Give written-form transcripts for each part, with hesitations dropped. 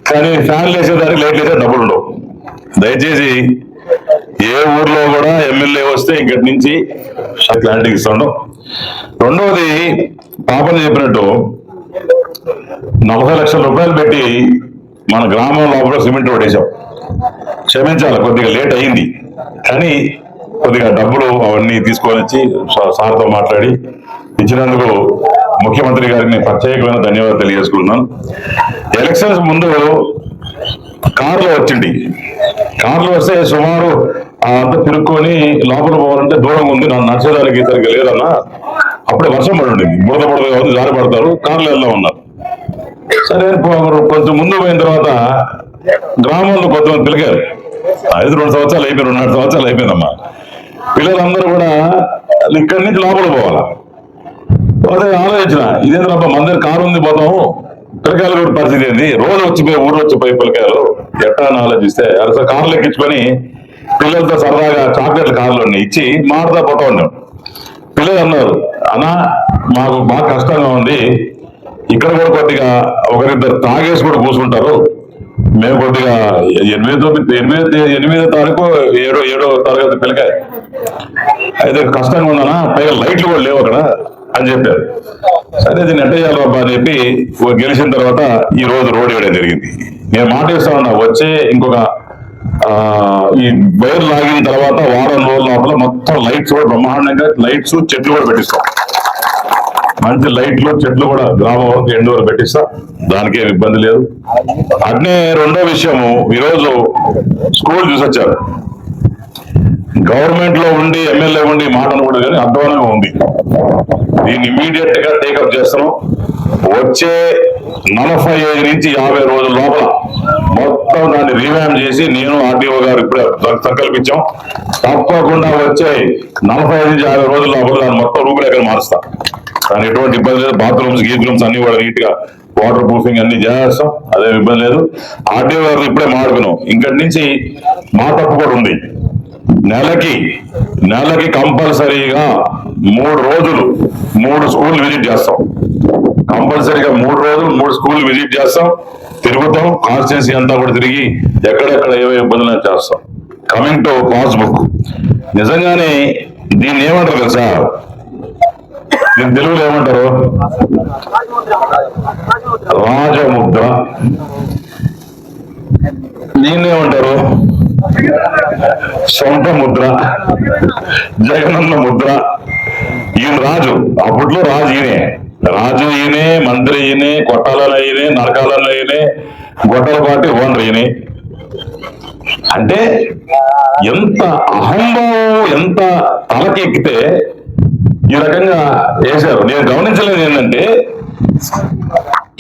కానీ ఫ్యాన్లు వేసేదానికి లైట్లు వేసే డబ్బులు ఉండవు. దయచేసి ఏ ఊర్లో కూడా ఎమ్మెల్యే వస్తే ఇక్కడి నుంచి క్లారిటీ ఇస్తుండం. రెండవది, పాపని చెప్పినట్టు 40 లక్షల రూపాయలు పెట్టి మన గ్రామం లోపల సిమెంట్ రోడ్ వేసాం. క్షమించాలి, కొద్దిగా లేట్ అయింది, కానీ కొద్దిగా డబ్బులు అవన్నీ తీసుకొని వచ్చి సార్తో మాట్లాడి ఇచ్చినందుకు ముఖ్యమంత్రి గారికి ప్రత్యేకమైన ధన్యవాదాలు తెలియజేసుకుంటున్నాను. ఎలక్షన్స్ ముందు కారులో వచ్చింది. కారులో వస్తే సుమారు అంతా తిరుక్కొని లోపల పోవాలంటే దూరంగా ఉంది, నన్ను నడిచేదానికి సరిగ్గా లేదన్నా. అప్పుడే వర్షం పడి ఉండింది, బురద పడుతుంది, జారి పడతారు, కార్లు వెళ్తా ఉన్నారు. సరే కొంచెం ముందు పోయిన తర్వాత గ్రామంలో కొంతమంది పిలిగారు. 2 సంవత్సరాలు అయిపోయి, 2.5 సంవత్సరాలు అయిపోయిందమ్మా. పిల్లలందరూ కూడా ఇక్కడి నుంచి లోపల పోవాలా. అదే ఆలోచించిన, ఇదేంటబ్బా మన దగ్గర కారు ఉంది, పోతాము, పిల్లకాయలు కూడా పరిస్థితి ఏంది, రోజు వచ్చిపోయి ఊరు వచ్చిపోయి పిల్లకాయలు ఎట్టా అని ఆలోచిస్తే అసలు కార్లు ఎక్కించుకొని పిల్లలతో సరదాగా చాక్లెట్ల కార్లు ఇచ్చి మాటతా పోతా ఉన్నాం. పిల్లలు అన్నారు, అన్నా మాకు బాగా కష్టంగా ఉంది, ఇక్కడ కూడా కొద్దిగా ఒకరిద్దరు తాగేసి కూడా కూర్చుంటారు, మేము కొద్దిగా 8వ తారీఖు 7వ తరగతి పిల్లకాయ అయితే కష్టంగా ఉందనా, పైగా లైట్లు కూడా లేవు అక్కడ అని చెప్పారు. సరే దీన్ని ఎట్ట చేయాలి బాబా అని చెప్పి గెలిచిన తర్వాత ఈ రోజు రోడ్ వేయడం జరిగింది. నేను మాట ఇస్తా ఉన్నా, వచ్చే ఇంకొక ఈ వైర్ లాగిన తర్వాత వారం రోజుల లోపల మొత్తం లైట్స్ కూడా బ్రహ్మాండంగా లైట్స్ చెట్లు కూడా పెట్టిస్తాం. మంచి లైట్లు చెట్లు కూడా గ్రామం వరకు ఎండు వరకు పెట్టిస్తా, దానికి ఏమి ఇబ్బంది లేదు. అట్నే రెండో విషయము, ఈరోజు స్కూల్ చూసొచ్చారు. గవర్నమెంట్ లో ఉండి ఎమ్మెల్యే ఉండి మాట కూడా కానీ అధ్వానంగా ఉంది. దీన్ని ఇమీడియట్ గా టేకప్ చేస్తాం. వచ్చే 45 నుంచి 50 రోజుల లోపల మొత్తం దాన్ని రీవ్యామ్ చేసి నేను ఆర్డీఓ గారు ఇప్పుడే సంకల్పించాం. తప్పకుండా వచ్చే 45 నుంచి 50 రోజుల లోపల దాన్ని మొత్తం రూపురేఖలు మారుస్తా. దాని ఎటువంటి ఇబ్బంది లేదు. బాత్రూమ్స్ గీత్రూమ్స్ అన్ని కూడా నీట్ గా వాటర్ ప్రూఫింగ్ అన్ని చేస్తాం, అదేం ఇబ్బంది లేదు. ఆర్డీఓ గారు ఇప్పుడే మాడుకున్నాం. ఇంకటి నుంచి మా తప్పు కూడా ఉంది. నెలకి కంపల్సరీగా 3 రోజులు 3 స్కూల్ విజిట్ చేస్తాం. కంపల్సరీగా 3 రోజులు 3 స్కూల్ విజిట్ చేస్తాం, తిరుగుతాం, కాన్స్టిట్యున్సీ అంతా కూడా తిరిగి ఎక్కడెక్కడ ఏవే ఇబ్బందులు చేస్తాం. కమింగ్ టు పాస్బుక్, నిజంగానే దీన్ని ఏమంటారు తెలుసా, దీని తెలుగులో ఏమంటారు, రాజముద్ర. దీన్నేమంటారు, సొంత ముద్ర, జగనన్న ముద్ర. ఈయన రాజు, అప్పట్లో రాజు ఈయనే, మంత్రి ఈయనే, కొట్టాలని ఈయనే, నరకాలని ఈయనే, గొట్టల పార్టీ ఓనర్ ఈయనే. అంటే ఎంత అహంభావం, ఎంత తలకెక్కితే ఈ రకంగా వేశారు. నేను గమనించలేదు ఏంటంటే,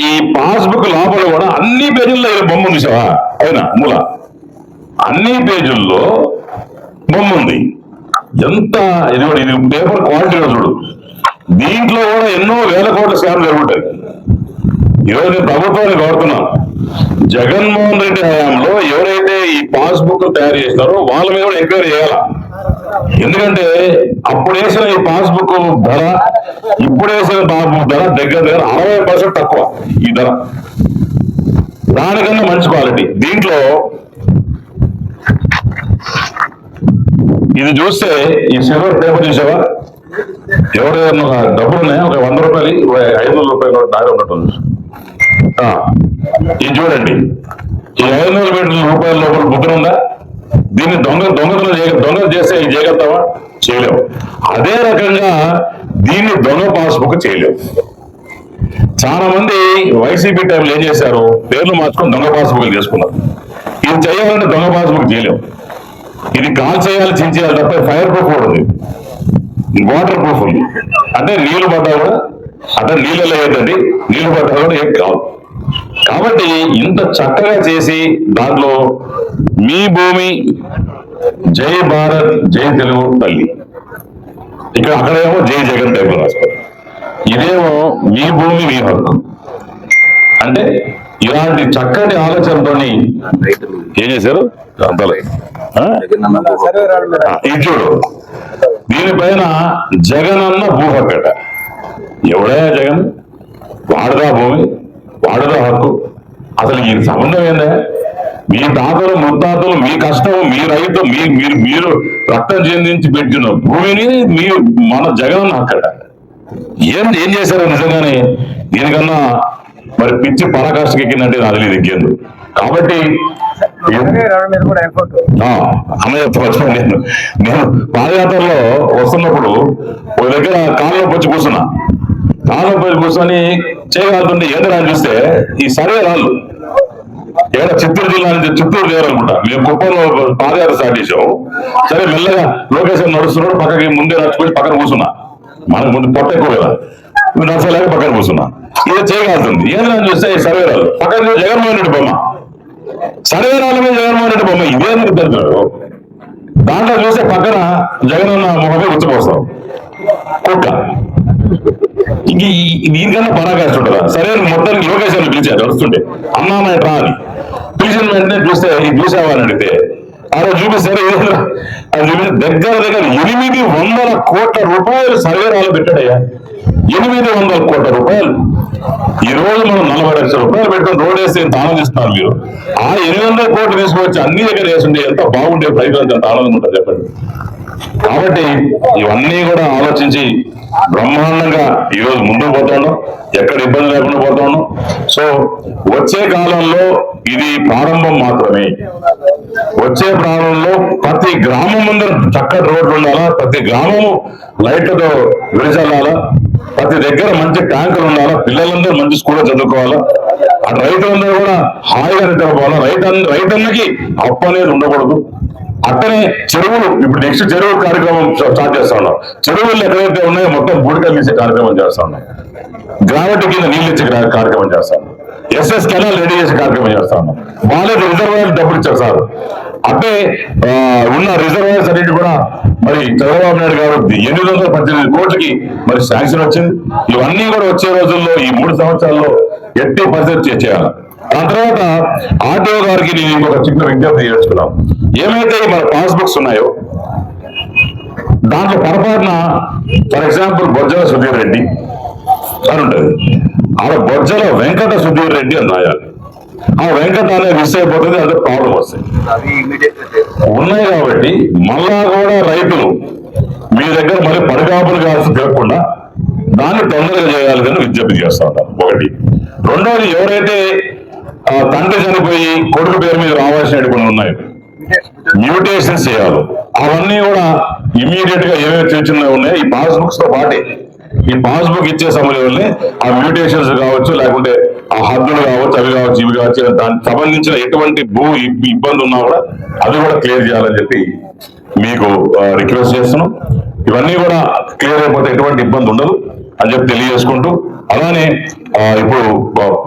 ఈ పాస్బుక్ లోపల కూడా అన్ని పేజీల్లో బొమ్మ ఉంది సార్, అయినా మూల అన్ని పేజీల్లో బొమ్మ ఉంది. ఎంత ఇది పేపర్ క్వాలిటీ చూడు. దీంట్లో కూడా ఎన్నో వేల కోట్ల స్కామ్ జరుగుతాయి. ఈరోజు నేను ప్రభుత్వాన్ని కోరుతున్నాను, జగన్మోహన్ రెడ్డి హయాంలో ఎవరైతే ఈ పాస్బుక్ తయారు చేస్తారో వాళ్ళ మీద కూడా ఎంక్వైరీ చేయాల. ఎందుకంటే అప్పుడు వేసిన ఈ పాస్బుక్ ధర, ఇప్పుడు వేసిన పాస్బుక్ ధర దగ్గర 60% తక్కువ ఈ ధర. దానికన్నా మంచి క్వాలిటీ. దీంట్లో ఇది చూస్తే ఈ సిల్వర్ పేపర్ చూసావా, ఎవరైనా డబ్బులు ఉన్నాయా, ఒక 100 రూపాయలు 500 రూపాయలు నాయ ఉన్నట్టుంది. ఇది చూడండి, ఈ 500 రూపాయల లోపల ముద్ర ఉందా? దీన్ని దొంగ చేస్తే ఇది చేయగలుగుతావా? చేయలేవు. అదే రకంగా దీన్ని దొంగ పాస్బుక్ చేయలేవు. చాలా మంది వైసీపీ టైంలో ఏం చేశారు, పేర్లు మార్చుకొని దొంగ పాస్బుక్లు చేసుకున్నారు. ఇది చేయాలంటే దొంగ పాస్బుక్ చేయలేవు. ఇది కాల్ చేయాలి, చించేయాలి తప్ప ఫైర్ ప్రూఫ్ కూడా ఉంది, వాటర్ ప్రూఫ్ ఉంది. అంటే నీళ్లు పడ్డా కూడా, అంటే నీళ్ళలో ఏంటండి, నీళ్లు పడ్డా కూడా ఏం కాదు. కాబట్టి ఇంత చక్కగా చేసి దాంట్లో మీ భూమి, జై భారత్, జై తెలుగు తల్లి, ఇక్కడ అక్కడేమో జై జగన్ టైప్ రాస్తారు. ఇదేమో మీ భూమి మీ హక్కు. అంటే ఇలాంటి చక్కటి ఆలోచనతో ఏం చేశారు అంతలో. ఇది చూడు, దీనిపైన జగనన్న భూ హక్కట. ఎవడే జగన్? వాడుదా భూమి, వాడుదా హక్కు. అసలు ఈ సంబంధం ఏందా? మీ తాతలు ముత్తాతలు మీ కష్టం మీ రైతు మీరు రక్తం చెందించి పెట్టిన భూమిని మీరు మన జగన్ అక్కడ ఏం చేశారో నిజంగానే దీనికన్నా మరి పిచ్చి పరాకాష్ఠకి ఎక్కిందంటే నాకు తెలియదు ఇంకేందు. కాబట్టి అన్నయ్య నేను పాదయాత్రలో వస్తున్నప్పుడు ఒక దగ్గర కాళ్ళలో వచ్చి కూర్చున్నా. కాళ్ళలో పోయి కూర్చొని చేయగలుగుతుంటే ఏదైనా చూస్తే ఈ సర్వే రాళ్ళు ఏదో చిత్తూరు జిల్లా నుంచి చిత్తూరు లేరనుకుంటా. మేము కుప్పంలో పాదయాత్ర స్టార్ట్ చేసాము. సరే మెల్లగా లొకేషన్ నడుస్తున్నాడు, పక్కకి ముందే నడుచుకొని పక్కన కూర్చున్నా. మనకు ముందు పొట్ట ఎక్కువ కదా, నడచలేక పక్కన కూర్చున్నా. ఇది చేయగలుగుతుంది ఏదైనా చూస్తే ఈ సర్వే రాళ్ళు పక్కన జగన్మోహన్ రెడ్డి బొమ్మ, సర్వే రాళ్ళ మీద జగన్మోహన్ రెడ్డి బొమ్మ ఇదేందుకు తెలుసు. దాంట్లో చూస్తే పక్కన జగనన్న మొహమే ఉచ్చపోస్తాం కుక్క. ఇంక దీనికన్నా పరాకాష్ట ఉంటుందా? సరే మొత్తానికి యోగేశ్వరుని పిలిచారు వస్తుంటే అన్నామ ఎట్రా అని పిలిచిన వెంటనే చూస్తే ఇది చూసావని అడిగితే ఆ రోజు చూపిస్తారు అది చూపిస్తే దగ్గర 800 కోట్ల రూపాయలు సర్వే రాళ్ళు పెట్టాడయ్యా. 800 కోట్ల రూపాయలు. ఈ రోజు మనం 40 లక్షల రూపాయలు పెట్టుకుని రోడ్ వేస్తే ఎంత ఆనందిస్తున్నారు మీరు. ఆ 800 కోట్లు తీసుకొచ్చి అన్ని దగ్గర వేసుంటే ఎంత బాగుండే ప్రజలంతా ఎంత ఆనందంగా ఉంటుంది చెప్పండి. కాబట్టి ఇవన్నీ కూడా ఆలోచించి బ్రహ్మాండంగా ఈరోజు ముందుకు పోతా ఉన్నాం, ఎక్కడ ఇబ్బంది లేకుండా పోతా ఉన్నాం. సో వచ్చే కాలంలో ఇది ప్రారంభం మాత్రమే. వచ్చే ప్రారంభంలో ప్రతి గ్రామం ముందర చక్కటి రోడ్లు ఉండాలా, ప్రతి గ్రామము లైట్లతో విడిచల్లాలా, ప్రతి దగ్గర మంచి ట్యాంకులు ఉండాలా, పిల్లలందరూ మంచి స్కూల్లో చదువుకోవాలా, ఆ రైతులందరూ కూడా హాయిగా నిద్రపోవాలా, రైతన్నకి అప్పు అనేది ఉండకూడదు. అట్టనే చెరువులు ఇప్పుడు నెక్స్ట్ చెరువు కార్యక్రమం స్టార్ట్ చేస్తా ఉన్నాం. చెరువులు ఎక్కడైతే ఉన్నాయో మొత్తం బూడికలు ఇచ్చే కార్యక్రమం చేస్తా ఉన్నాం. గ్రావిటీ కింద నీళ్ళు ఇచ్చే కార్యక్రమం చేస్తా ఉన్నాం. ఎస్ఎస్ కెనాల్ రెడీ చేసే కార్యక్రమం చేస్తా ఉన్నాం. వాళ్ళకి రిజర్వాయర్ డబ్బులు ఇచ్చారు సార్. అంటే ఉన్న రిజర్వాయర్స్ అన్నింటి కూడా మరి చంద్రబాబు నాయుడు గారు 818 కోట్లకి మరి శాంక్షన్ వచ్చింది. ఇవన్నీ కూడా వచ్చే రోజుల్లో ఈ 3 సంవత్సరాల్లో ఎట్టి పరిస్థితి చేయాలి. దాని తర్వాత ఆర్టీఓ గారికి నేను ఇంకొక చిన్న విజ్ఞప్తి చేసుకున్నాం. ఏమైతే మన పాస్బుక్స్ ఉన్నాయో దాంట్లో పొరపాటున ఫర్ ఎగ్జాంపుల్ బొజ్జల సుధీర్ రెడ్డి అని ఉంటుంది, ఆడ బొజ్జల వెంకట సుధీర్ రెడ్డి అని రాయాలి. ఆ వెంకట అనేది మిస్ అయిపోతుంది, అదే ప్రాబ్లం వస్తాయి ఉన్నాయి. కాబట్టి మళ్ళా కూడా రైతులు మీ దగ్గర మళ్ళీ పడిగాపులు కాకుండా దాన్ని తొందరగా చేయాలి అని విజ్ఞప్తి చేస్తా ఉంటాం. ఒకటి. రెండోది, ఎవరైతే తండ్రి చనిపోయి కొడుకు పేరు మీద రావాల్సిన కొన్ని ఉన్నాయి, మ్యూటేషన్స్ చేయాలి. అవన్నీ కూడా ఇమీడియట్ గా ఏమేమి చిన్న ఉన్నాయో ఈ పాస్బుక్స్ తో పాటే ఈ పాస్బుక్ ఇచ్చే సమయంలోనే ఆ మ్యూటేషన్స్ కావచ్చు, లేకుంటే ఆ హద్దులు కావచ్చు, అవి కావచ్చు, ఇవి కావచ్చు, దానికి సంబంధించిన ఎటువంటి ఇబ్బంది ఉన్నా కూడా అది కూడా క్లియర్ చేయాలని చెప్పి మీకు రిక్వెస్ట్ చేస్తున్నాం. ఇవన్నీ కూడా క్లియర్ అయిపోతే ఎటువంటి ఇబ్బంది ఉండదు అని చెప్పి తెలియజేసుకుంటూ, అలానే ఇప్పుడు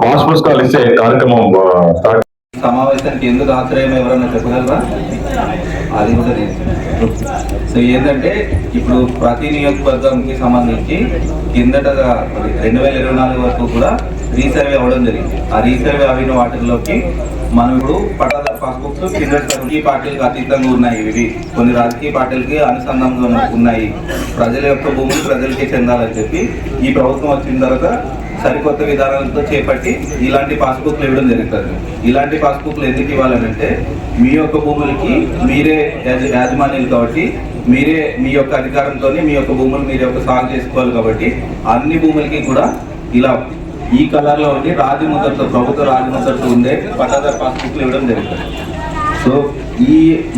పాస్ పుస్తకాలు ఇచ్చే కార్యక్రమం స్టార్ట్. సమావేశానికి ఎందుకు ఆశ్రయం ఎవరన్నా చెప్పగలరా? అది కూడా సో ఏంటంటే ఇప్పుడు ప్రతి నియోజకవర్గంకి సంబంధించి కిందటగా 2024 వరకు కూడా రీసర్వే అవ్వడం జరిగింది. ఆ రీసర్వే అయిన వాటిల్లోకి మనం ఇప్పుడు పట్టాదారు పాస్బుక్స్ కింద రాజకీయ పార్టీలకు అతీతంగా ఉన్నాయి. ఇవి కొన్ని రాజకీయ పార్టీలకి అనుసంధానంగా ఉన్నాయి. ప్రజల యొక్క భూములు ప్రజలకే చెందాలని చెప్పి ఈ ప్రభుత్వం వచ్చిన తర్వాత సరికొత్త విధానాలతో చేపట్టి ఇలాంటి పాస్బుక్లు ఇవ్వడం జరుగుతుంది. ఇలాంటి పాస్బుక్లు ఎందుకు ఇవ్వాలంటే మీ యొక్క భూములకి మీరే యాజమాన్యులు కాబట్టి మీరే మీ యొక్క అధికారంతో మీ యొక్క భూములు మీరు యొక్క సాగు చేసుకోవాలి. కాబట్టి అన్ని భూములకి కూడా ఇలా ఈ కలర్లో ఉండి రాజముద్రతో ప్రభుత్వ రాజముద్రతో ఉండే పట్టాదారు పాస్బుక్లు ఇవ్వడం జరుగుతుంది. సో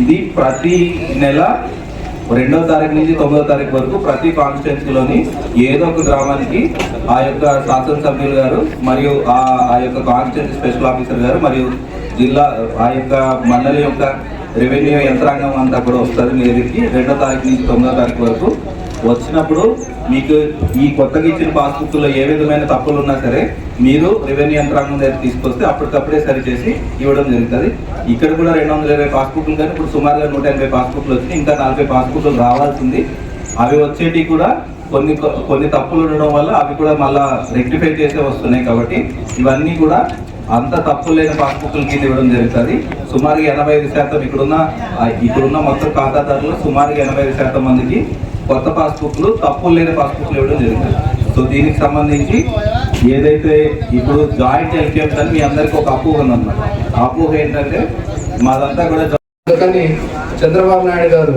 ఇది ప్రతి నెల 2వ తారీఖు నుంచి 9వ తారీఖు వరకు ప్రతి కాన్స్టిట్యున్సీలోని ఏదో ఒక గ్రామానికి ఆ యొక్క శాసనసభ్యులు గారు మరియు ఆ యొక్క కాన్స్టిట్యున్సీ స్పెషల్ ఆఫీసర్ గారు మరియు జిల్లా ఆ యొక్క మండలి యొక్క రెవెన్యూ యంత్రాంగం అంతా కూడా వస్తుంది మీ దగ్గరికి 2వ తారీఖు నుంచి 9వ తారీఖు వరకు. వచ్చినప్పుడు మీకు ఈ కొత్తగా ఇచ్చిన పాస్బుక్లో ఏ విధమైన తప్పులు ఉన్నా సరే మీరు రెవెన్యూ యంత్రాంగం దగ్గర తీసుకొస్తే అప్పటికప్పుడే సరిచేసి ఇవ్వడం జరుగుతుంది. ఇక్కడ కూడా 220 పాస్బుక్లు కానీ ఇప్పుడు సుమారుగా 180 పాస్బుక్లు వచ్చినాయి. ఇంకా 40 పాస్బుక్లు రావాల్సింది. అవి వచ్చేటివి కూడా కొన్ని తప్పులు ఉండడం వల్ల అవి కూడా మళ్ళా రెక్టిఫై చేసే వస్తున్నాయి. కాబట్టి ఇవన్నీ కూడా అంత తప్పులు లేని పాస్బుక్ల కింద ఇవ్వడం జరుగుతుంది. సుమారుగా 85% ఇక్కడున్న మొత్తం ఖాతాదారులు సుమారుగా 85% మందికి కొత్త పాస్బుక్లు తప్పులు లేని పాస్బుక్లు ఇవ్వడం జరుగుతుంది. సో దీనికి సంబంధించి ఏదైతే ఇప్పుడు జాయింట్ హెల్త్ అని మీ అందరికీ ఒక అపోహ ఉందన్నమాట. ఆ అపోహ ఏంటంటే మాదంతా కూడా అందుకని చంద్రబాబు నాయుడు గారు